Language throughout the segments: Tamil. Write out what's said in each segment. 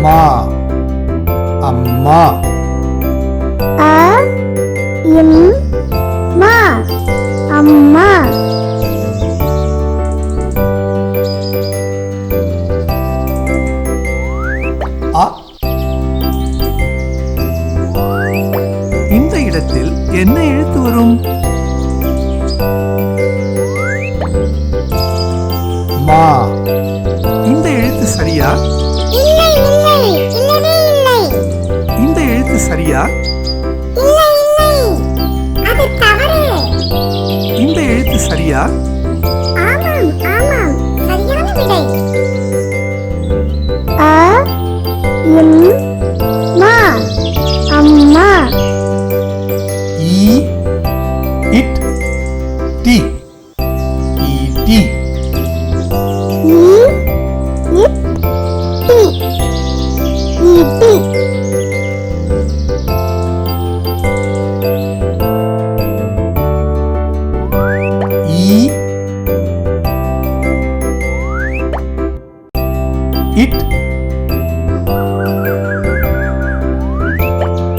மா அம்மா. அ இம் மா அம்மா. அ இந்த இடத்தில் என்ன எழுத்து வரும்? மா. இந்த எழுத்து சரியா? இல்லை இல்லை இல்லவே இல்லை. இந்த எழுத்து சரியா? இல்லை இல்லை அது தவறு. இந்த எழுத்து சரியா? ஆமாம் ஆமாம் சரியான விடை. அ இம் மா அம்மா. ஈ இட் டி ஈட்டி. ஈ இட் டி ஈட்டி. ஈ இட்.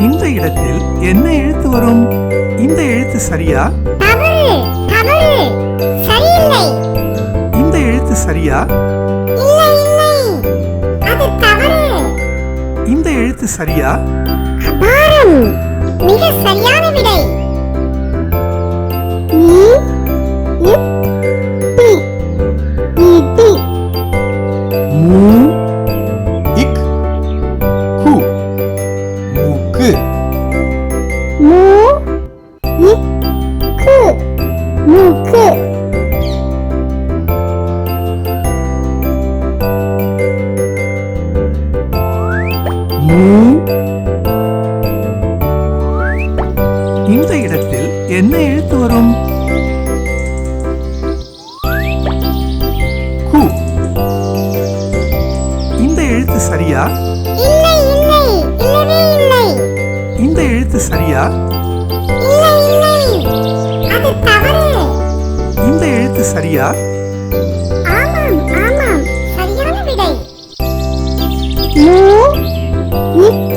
இந்த இடத்தில் என்ன எழுத்து வரும்? இந்த எழுத்து சரியா? தவறு தவறு சரியில்லை. இந்த எழுத்து சரியா? இல்லை இல்லை அது தவறு. இந்த எழுத்து சரியா? அபாரம் மிக சரியான விடை. ஈ இட் டி ஈட்டி. மூ இக் கு மூக்கு. மூ இக் கு மூக்கு. மூ. இந்த இடத்தில் என்ன எழுத்து வரும்? கு. இந்த எழுத்து சரியா? இல்லை இல்லை இல்லவே இல்லை. இந்த எழுத்து சரியா? இல்லை இல்லை அது தவறு. இந்த எழுத்து சரியா? ஆமாம் ஆமாம் சரியான விடை. மூ இக்